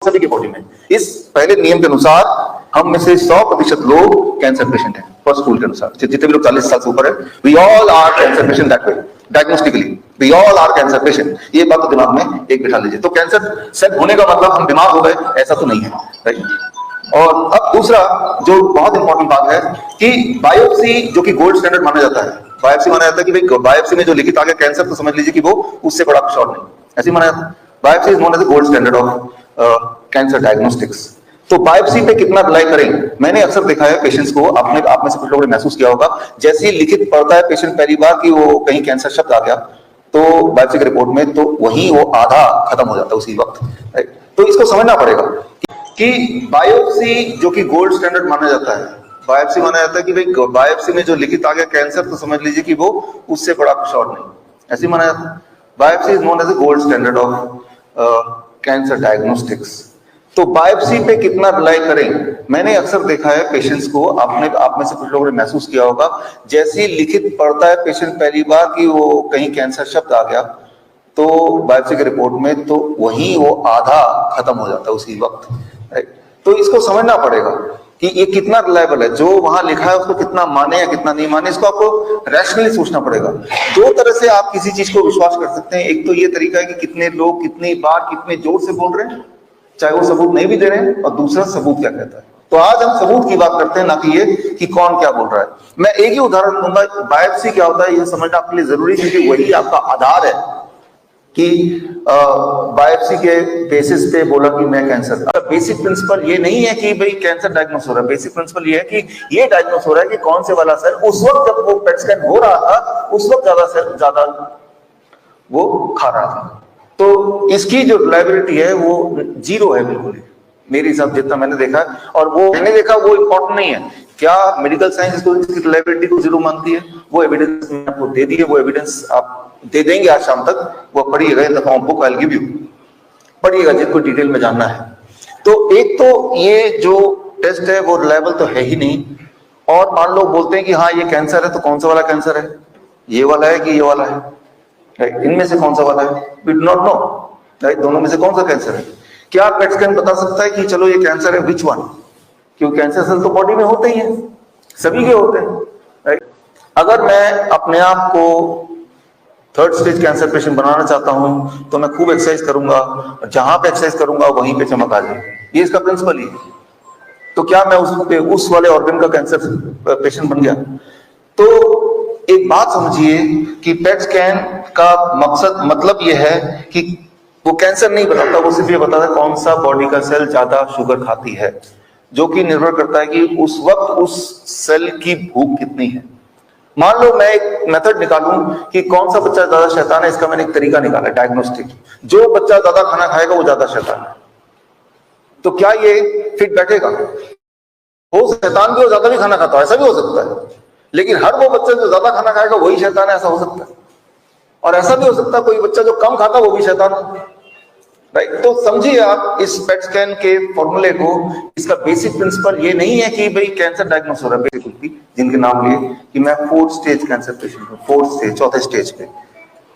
सभी के बॉडी में। इस पहले नियम के अनुसार हम में से 100% लोग कैंसर पेशेंट हैं। फर्स्ट रूल के अनुसार जितने भी लोग 40 साल से ऊपर है, we all are cancer patient that way, diagnostically we all are cancer patient. ये बात तो दिमाग में एक बिठा लीजिए। तो कैंसर सेल होने का मतलब हम बीमार हो गए ऐसा तो नहीं है, राइट। और अब दूसरा जो बहुत इंपॉर्टेंट बात है कि बायोप्सी जो कि गोल्ड स्टैंडर्ड माना जाता है, बायोप्सी माना जाता है कि भाई बायोप्सी में जो लिखित आ गया कैंसर, तो समझ लीजिए कि वो उससे बड़ा कुछ और नहीं, ऐसे माना जाता है। Biopsy is known as the gold standard of cancer diagnostics. तो बायोप्सी पे कितना रिलाई करें? मैंने अक्सर देखा है पेशेंट्स को, आपने आप में से कुछ लोगों ने महसूस किया होगा, जैसे ही लिखित पढ़ता है पेशेंट पहली बार कि वो कहीं कैंसर शब्द आ गया तो बायोप्सी की रिपोर्ट में, तो वहीं वो आधा खत्म हो जाता है उसी वक्त, राइट। तो इसको समझना पड़ेगा कि बायोप्सी जो कि गोल्ड स्टैंडर्ड माना जाता है, बायोप्सी माना जाता है कि भाई बायोप्सी में जो लिखित आ गया कैंसर, तो समझ लीजिए कि वो उससे बड़ा कुछ और नहीं, ऐसे माना जाता है। Biopsy is known as the gold standard of cancer diagnostics. तो बायोप्सी पे कितना रिलाई करें? मैंने अक्सर देखा है पेशेंट्स को, आप में से कुछ लोगों ने महसूस किया होगा, जैसे ही लिखित पढ़ता है पेशेंट पहली बार कि वो कहीं कैंसर शब्द आ गया तो बायोप्सी की रिपोर्ट में, तो वहीं वो आधा खत्म हो जाता है उसी वक्त, राइट। तो इसको समझना पड़ेगा कि ये कितना रिलायबल है, जो वहां लिखा है उसको कितना माने या कितना नहीं माने, इसको आपको रैशनली सोचना पड़ेगा। दो तरह से आप किसी चीज को विश्वास कर सकते हैं। एक तो ये तरीका है कि कितने लोग कितनी बार कितने जोर से बोल रहे हैं, चाहे वो सबूत नहीं भी दे रहे हैं, और दूसरा सबूत क्या कहता है। तो आज हम सबूत की बात करते हैं, ना कि ये कि कौन क्या बोल रहा है। मैं एक ही उदाहरण दूंगा, बायोप्सी क्या होता है यह समझना आपके लिए जरूरी है, क्योंकि वही आपका आधार है कि बायोप्सी के बेसिस पे बोला कि मैं कैंसर। बेसिक प्रिंसिपल ये नहीं है कि भाई कैंसर डायग्नोस हो रहा है, बेसिक प्रिंसिपल ये है कि ये डायग्नोस हो रहा है कि कौन से वाला सेल उस वक्त जब वो पेट स्कैन हो रहा था उस वक्त ज्यादा वो खा रहा था। तो इसकी जो रिलायबिलिटी है वो जीरो है बिल्कुल, मेरे हिसाब जितना मैंने देखा, और वो मैंने देखा वो इंपॉर्टेंट नहीं है। क्या मेडिकल साइंस इसको इसकी रिलायबिलिटी को जीरो मानती है? वो एविडेंस मैंने आपको दे दी है, वो एविडेंस आप दे देंगे आज शाम तक, वो पढ़िएगा in the form book, I will give you, पढ़िएगा जिनको डिटेल में जानना है। तो एक तो ये जो टेस्ट है वो रिलायबल तो है ही नहीं, और मान लो बोलते हैं कि हाँ ये कैंसर है, तो कौन सा वाला कैंसर है? ये वाला है कि ये वाला है, राइट? इनमें से कौन सा वाला है? We do not know, right? दोनों में से कौन सा कैंसर है? क्या पेट स्कैन बता सकता है कि चलो ये कैंसर है, विच वन? क्योंकि कैंसर सेल तो बॉडी में होते ही हैं, सभी के होते हैं, राइट? अगर मैं अपने आप को थर्ड स्टेज कैंसर पेशेंट बनाना चाहता हूं तो मैं खूब एक्सरसाइज करूंगा, और जहां पे एक्सरसाइज करूंगा वहीं पे चमक आ जाए, ये इसका प्रिंसिपल ही है। तो क्या मैं उस वाले ऑर्गन का कैंसर पेशेंट बन गया? तो एक बात समझिए कि पेट स्कैन का मकसद मतलब यह है कि वो कैंसर नहीं बताता, वो सिर्फ ये बताता है कौन सा बॉडी का सेल ज्यादा शुगर खाती है, जो कि निर्भर करता है कि उस वक्त उस सेल की भूख कितनी है। मान लो मैं एक मेथड निकालूं कि कौन सा बच्चा ज्यादा शैतान है, इसका मैंने एक तरीका निकाला डायग्नोस्टिक। जो बच्चा ज्यादा खाना खाएगा वो ज्यादा शैतान है। तो क्या ये फिट बैठेगा? वो शैतान भी और ज्यादा भी खाना खाता है, ऐसा भी हो सकता है, लेकिन हर वो बच्चा जो ज्यादा खाना खाएगा वही शैतान है, ऐसा हो सकता है। और ऐसा भी हो सकता है कोई बच्चा जो कम खाता वो भी शैतान है, राइट? तो समझिए आप इस पेट स्कैन के फॉर्मूले को, इसका बेसिक प्रिंसिपल ये नहीं है कि भाई कैंसर डायग्नोस हो रहा है, बेसिकली जिनके नाम लिए कि मैं 4th स्टेज कैंसर पेशेंट हूं, 4th स्टेज, चौथे स्टेज पे।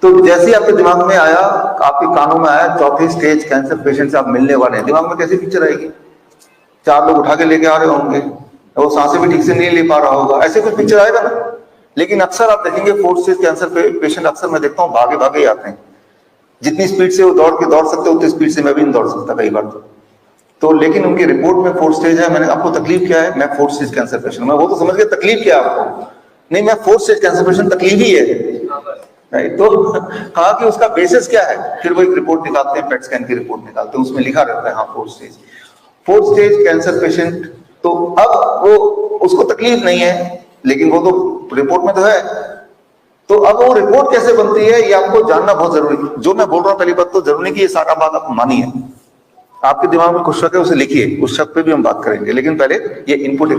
तो जैसे ही आपके दिमाग में आया, आपके कानों में आया चौथे स्टेज कैंसर पेशेंट से आप मिलने वाले हैं, दिमाग में कैसी पिक्चर आएगी? 4 लोग उठा के लेके आ रहे होंगे, वो सांसें भी ठीक से नहीं ले पा रहा होगा, ऐसे कुछ पिक्चर आएगा ना। लेकिन अक्सर आप देखेंगे 4th स्टेज कैंसर पेशेंट अक्सर मैं देखता हूँ भागे भागे ही आते हैं। जितनी स्पीड से वो दौड़ सकते उतनी स्पीड से मैं भी नहीं दौड़ सकता कई बार तो लेकिन उनकी रिपोर्ट में 4th स्टेज है। मैंने आपको तकलीफ क्या है? मैं 4th स्टेज कैंसर पेशेंट, मैं वो तो समझ गया तकलीफ क्या है आपको, नहीं मैं 4th स्टेज कैंसर पेशेंट, तकलीफ ही है, राइट? तो कहा कि उसका बेसिस क्या है? फिर वो एक रिपोर्ट निकालते हैं, पेट स्कैन की रिपोर्ट निकालते हैं, उसमें लिखा रहता है हाँ 4th स्टेज कैंसर पेशेंट। तो अब वो उसको तकलीफ नहीं है, लेकिन वो तो रिपोर्ट में तो है। तो अब वो रिपोर्ट कैसे बनती है ये आपको जानना बहुत जरूरी है। जो मैं बोल रहा हूं पहली बात तो जरूरी नहीं कि ये सारा बात आप मानिए, आपके दिमाग में कुछ शक है उसे लिखिए, उस शक पे भी हम बात करेंगे, लेकिन पहले ये इनपुट